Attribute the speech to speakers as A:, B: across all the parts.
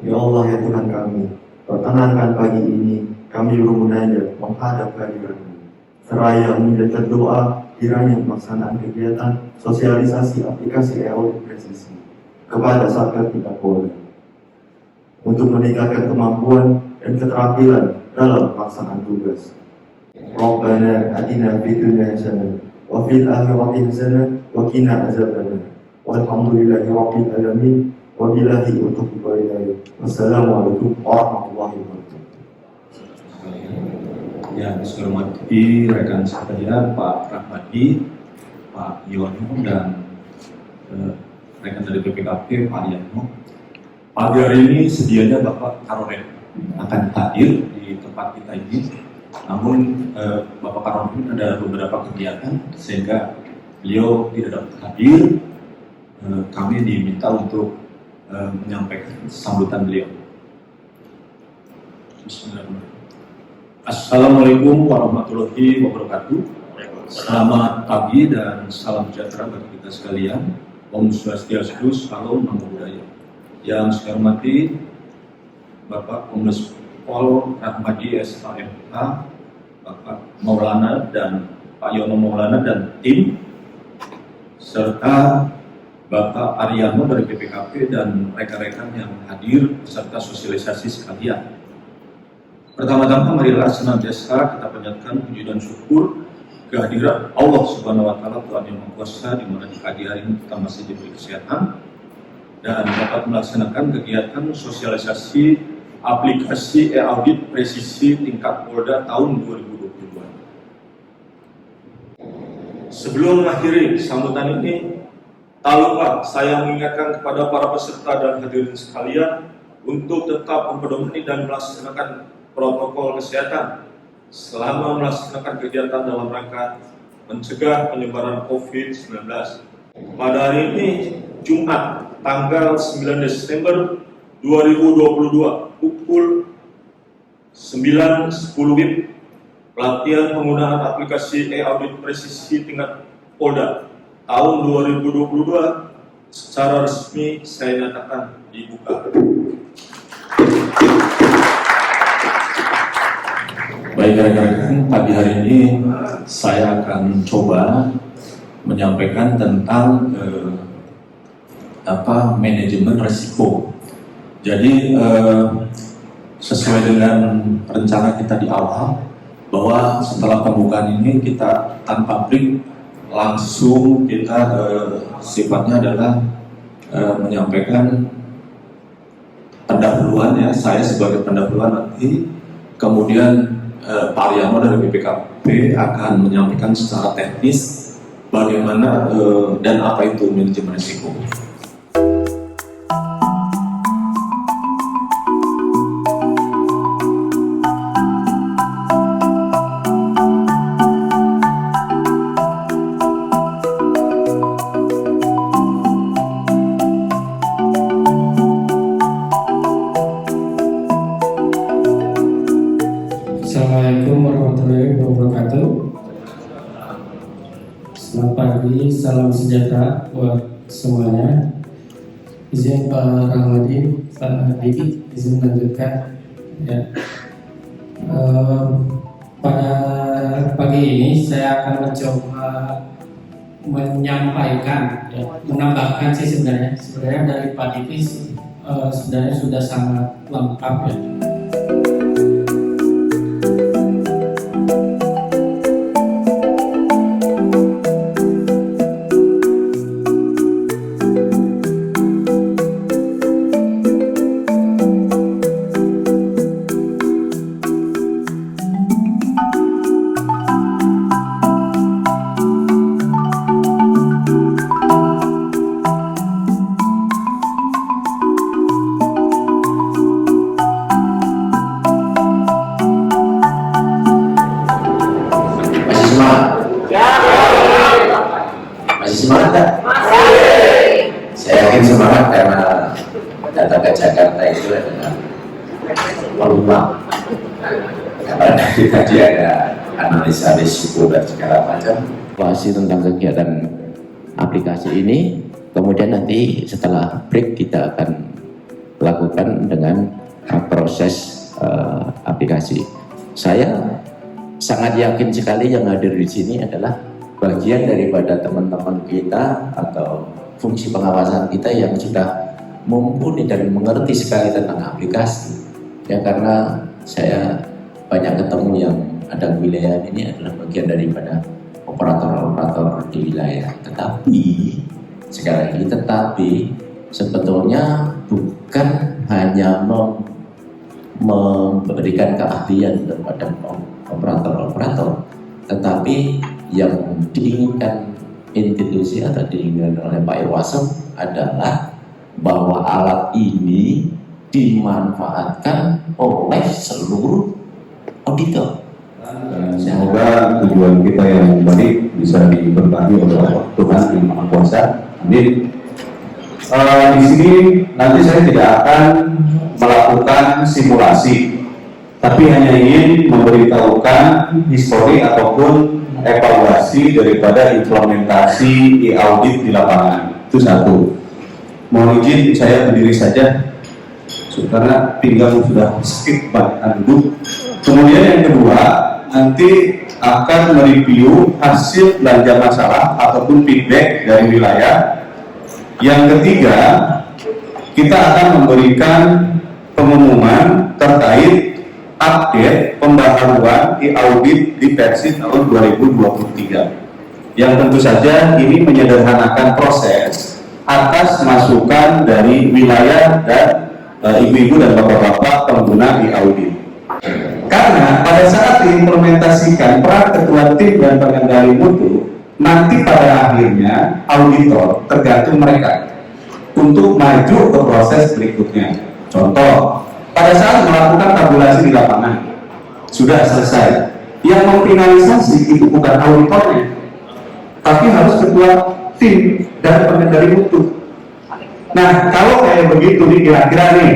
A: Ya Allah ya Tuhan kami, perkenankan pagi ini kami bermunajat menghadap hadirat-Mu. Seraya menjadikan doa kiranya pelaksanaan kegiatan sosialisasi aplikasi e-audit presisi kepada Satgas Tingkat Polda untuk meningkatkan kemampuan dan keterampilan dalam pelaksanaan tugas. Rabbana atina fid dunya hasanah wa fil akhirati hasanah wa qina azabannar. Walhamdulillahi rabbil alamin. Wabillahi taufiq wal hidayah. Wassalamualaikum warahmatullahi wabarakatuh.
B: Yang saya hormati rekan sekalian Pak Rahmadi, Pak Yono dan rekan dari BPKP Pak Yano. Pagi hari ini sedianya Bapak Karoren akan hadir di tempat kita ini. Namun Bapak Karoren ada beberapa kegiatan sehingga beliau tidak dapat hadir. Kami diminta untuk menyampaikan sambutan beliau. Bismillahirrahmanirrahim. Assalamualaikum warahmatullahi wabarakatuh. Selamat pagi dan salam sejahtera bagi kita sekalian. Om Swastiastu, Salam Namo Buddhaya. Yang saya hormati Bapak Kombes Pol Rahmadi SHMH, Bapak Maulana dan Pak Yono Maulana dan tim, serta Bapak Ariano dari BPKP dan rekan-rekan yang hadir beserta sosialisasi sekalian. Pertama-tama marilah senantiasa kita panjatkan puji dan syukur kehadiran Allah Subhanahu wa taala, Tuhan yang Maha Kuasa, di mana di pagi hari ini kita masih diberi kesehatan dan dapat melaksanakan kegiatan sosialisasi aplikasi e-audit presisi tingkat Polda tahun 2022. Sebelum mengakhiri sambutan ini, tak lupa saya mengingatkan kepada para peserta dan hadirin sekalian untuk tetap mempedomani dan melaksanakan protokol kesehatan selama melaksanakan kegiatan dalam rangka mencegah penyebaran COVID-19. Pada hari ini, Jumat, tanggal 9 Desember 2022, pukul 9.10 WIB, pelatihan penggunaan aplikasi e-audit presisi tingkat Polda tahun 2022 secara resmi saya nyatakan dibuka. Baik rekan-rekan, pagi hari ini saya akan coba menyampaikan tentang manajemen risiko. Jadi sesuai dengan rencana kita di awal, bahwa setelah pembukaan ini kita tanpa break langsung kita sifatnya adalah menyampaikan pendahuluan ya, saya sebagai pendahuluan nanti, kemudian Pak Ariano dari BPKP akan menyampaikan secara teknis bagaimana dan apa itu manajemen risiko.
C: Assalamualaikum warahmatullahi wabarakatuh. Selamat pagi, salam sejahtera buat semuanya. Izin Pak Rahmadi, Pak Diki, izin melanjutkan. Ya. Pada pagi ini saya akan mencoba menyampaikan, ya, menambahkan sih sebenarnya dari Pak Diki sebenarnya sudah sangat lengkap ya.
D: semangat nggak? Saya yakin semangat karena datang ke Jakarta itu adalah peluang. Karena dari tadi ada analisa risiko dan segala macam. Evaluasi tentang kegiatan aplikasi ini, kemudian nanti setelah break kita akan lakukan dengan proses aplikasi. Saya sangat yakin sekali yang hadir di sini adalah bagian daripada teman-teman kita atau fungsi pengawasan kita yang sudah mumpuni dan mengerti sekali tentang aplikasi. Ya, karena saya banyak ketemu yang ada wilayah ini adalah bagian daripada operator-operator di wilayah. Tetapi sekali lagi, tetapi sebetulnya bukan hanya memberikan keahlian kepada operator-operator, tetapi yang diinginkan institusi atau diinginkan oleh Pak Irwasem adalah bahwa alat ini dimanfaatkan oleh seluruh auditor.
B: Dan semoga tujuan kita yang baik bisa diberkahi oleh Tuhan yang Maha Kuasa. Amin. Di sini nanti saya tidak akan melakukan simulasi, tapi hanya ingin memberitahukan histori ataupun evaluasi daripada implementasi e-audit di lapangan. Itu satu. Mohon izin saya berdiri saja karena pinggang sudah sakit banyak duduk. Kemudian yang kedua, nanti akan mereview hasil belanja masalah ataupun feedback dari wilayah. Yang ketiga, kita akan memberikan pengumuman terkait update pembaharuan e-audit di versi tahun 2023. Yang tentu saja ini menyederhanakan proses atas masukan dari wilayah dan ibu-ibu dan bapak-bapak pengguna e-audit. Karena pada saat diimplementasikan peran ketua tim dan pengendali mutu, nanti pada akhirnya auditor tergantung mereka untuk maju ke proses berikutnya. Contoh, pada saat melakukan tabulasi di lapangan sudah selesai, yang memfinalisasi itu bukan auditornya, tapi harus ketua tim dan pengendali mutu. Nah, kalau kayak begitu nih, kira-kira nih,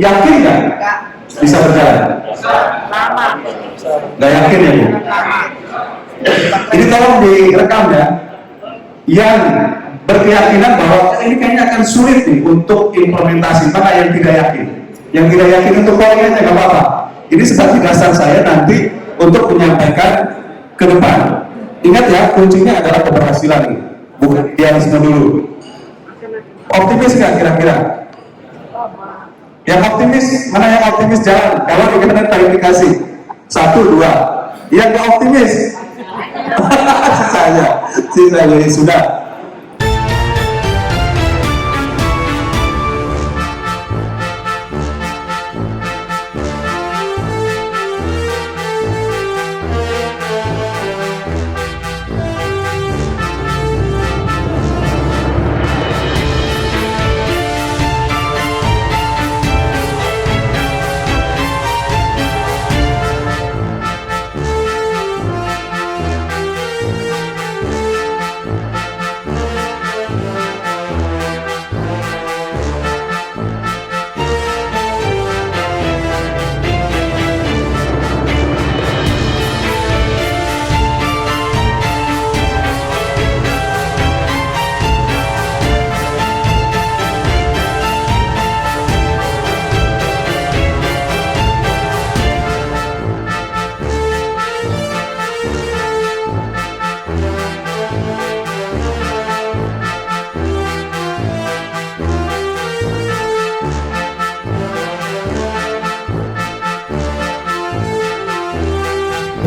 B: yakin nggak bisa berjalan? Nggak yakin ya, Bu? Ini tolong direkam ya. Yang berkeyakinan bahwa ini kayaknya akan sulit nih untuk implementasi, mana yang tidak yakin? Yang tidak yakin untuk poinnya nggak apa-apa. Ini sebagai dasar saya nanti untuk menyampaikan ke depan. Ingat ya, kuncinya adalah keberhasilan ini, bukan idealisme dulu. Optimis nggak kira-kira? Yang optimis, mana yang optimis jalan? Kalau dikenakan verifikasi 1, 2. Yang nggak optimis, sisanya sudah.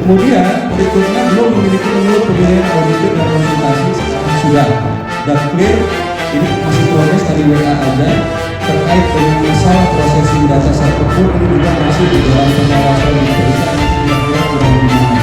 E: Kemudian berikutnya belum memiliki menurut pemilihan auditor dan konsultasi sekarang sudah dan clear. Ini masih progres dari WA aja terkait dengan masalah processing data server ini juga masih di dalam pengawasan dan diberikan kira-kira kurang gimana.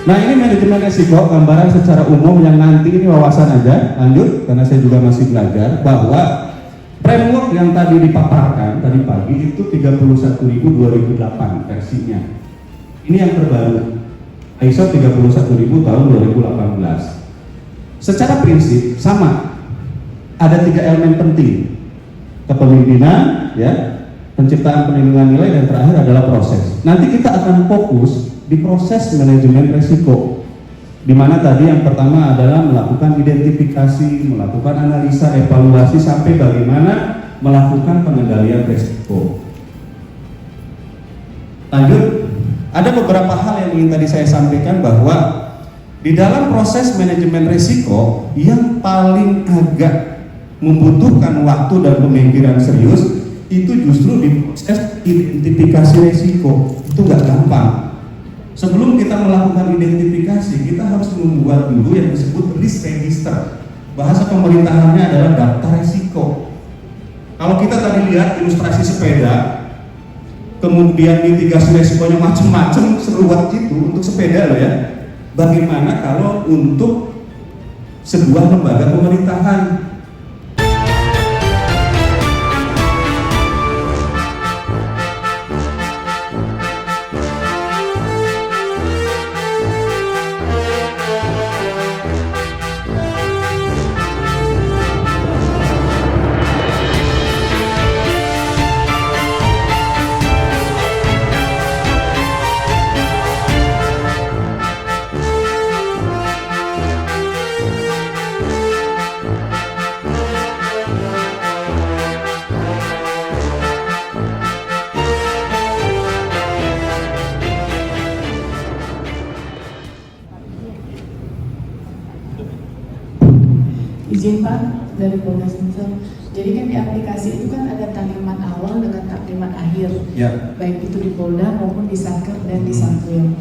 E: Nah ini manajemen resiko, gambaran secara umum yang nanti ini wawasan aja, lanjut karena saya juga masih belajar bahwa framework yang tadi dipaparkan tadi pagi itu 31.000/2008 versinya. Ini yang terbaru, ISO 31.000 tahun 2018. Secara prinsip sama, ada 3 elemen penting: kepemimpinan, ya, penciptaan perlindungan nilai, dan terakhir adalah proses. Nanti kita akan fokus di proses manajemen risiko, di mana tadi yang pertama adalah melakukan identifikasi, melakukan analisa, evaluasi, sampai bagaimana melakukan pengendalian risiko. Lanjut, ada beberapa hal yang ingin tadi saya sampaikan bahwa di dalam proses manajemen risiko yang paling agak membutuhkan waktu dan pemikiran serius itu justru di proses identifikasi risiko. Itu nggak gampang. Sebelum kita melakukan identifikasi, kita harus membuat dulu yang disebut risk register. Bahasa pemerintahannya adalah daftar risiko. Kalau kita tadi lihat ilustrasi sepeda, kemudian mitigasi risikonya macam-macam, seruat itu untuk sepeda loh ya. Bagaimana kalau untuk sebuah lembaga pemerintahan?
F: Izin Pak, dari Polda Sumsel. Jadi kan di aplikasi itu kan ada taklimat awal dengan taklimat akhir,
E: Ya.
F: baik itu di Polda maupun di Satker dan di Satwil.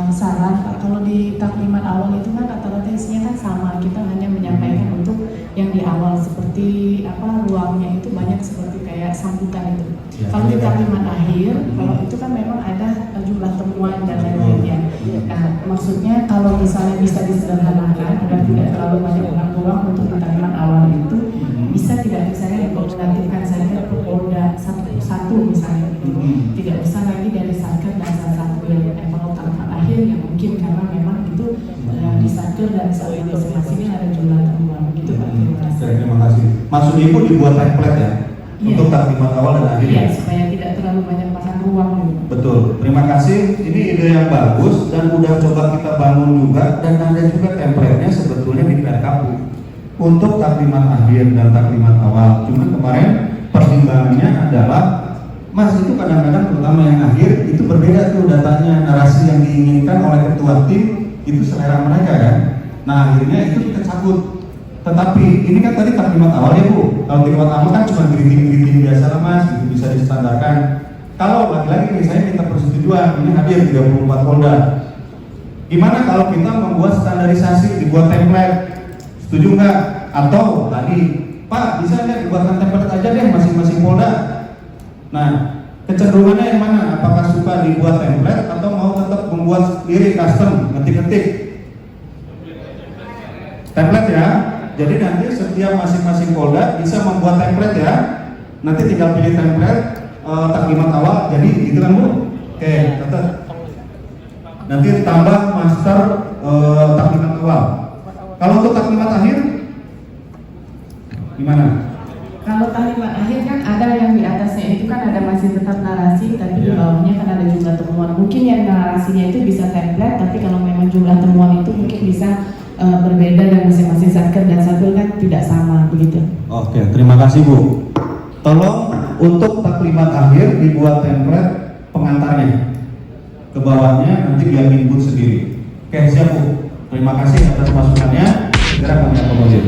F: Saran Pak, kalau di taklimat awal itu kan rata-rata isinya kan sama, kita hanya menyampaikan untuk yang di awal seperti apa ruangnya itu banyak seperti kayak sambutan itu.
E: Ya,
F: Kalau di
E: ya.
F: taklimat akhir, kalau itu kan memang ada jumlah temuan dan lain-lainnya. Nah, maksudnya kalau misalnya bisa disederhanakan agar tidak terlalu banyak ruang untuk di taklimat awal itu, bisa tidak misalnya dikoordinasikan saja ke Polda satu misalnya gitu. Tidak usah lagi dari Satker dan satu yang kalau taklimat akhir yang mungkin karena memang itu di Satker dan Satker masing-masing ada jumlah temuan gitu Pak.
E: Terima kasih. Maksud Ibu dibuat template ya?
F: Iya.
E: Untuk taklimat awal dan akhir.
F: Iya, supaya tidak terlalu banyak makan ruang gitu.
E: Betul, terima kasih. Ini ide yang bagus dan udah coba kita bangun juga, dan ada juga template-nya sebetulnya di Perkapu untuk taklimat akhir dan taklimat awal. Cuma kemarin pertimbangannya adalah, Mas, itu kadang-kadang terutama yang akhir itu berbeda tuh datanya, narasi yang diinginkan oleh ketua tim itu selera mereka kan. Nah akhirnya itu kita cabut. Tetapi ini kan tadi taklimat awal ya Bu. Kalau taklimat awal kan cuma greeting biasa lah Mas, gitu, bisa distandarkan. Kalau lagi-lagi misalnya kita persetujuan, ini hadir 34 Polda. Gimana kalau kita membuat standarisasi, dibuat template? Setuju nggak? Atau tadi, Pak, bisa nggak dibuatkan template aja deh masing-masing Polda? Nah, kecenderungannya yang mana? Apakah suka dibuat template atau mau tetap membuat sendiri custom, ngetik-ngetik? Template ya. Jadi nanti setiap masing-masing Polda bisa membuat template ya. Nanti tinggal pilih template taklimat awal, jadi gitu kan Bu? Oke, catat. Nanti tambah master taklimat awal. Kalau untuk taklimat akhir gimana?
F: Kalau taklimat akhir kan ada yang di atasnya itu kan ada masih tetap narasi, tapi di bawahnya kan ada jumlah temuan. Mungkin yang narasinya itu bisa template, tapi kalau memang jumlah temuan itu mungkin bisa berbeda dan masing-masing Satker dan Satwil kan tidak sama begitu.
E: Oke, terima kasih Bu. Tolong untuk taklimat akhir dibuat template pengantarnya. Ke bawahnya nanti biar input sendiri. Oke, siap Bu. Terima kasih atas masukannya. Segera kami akomodir.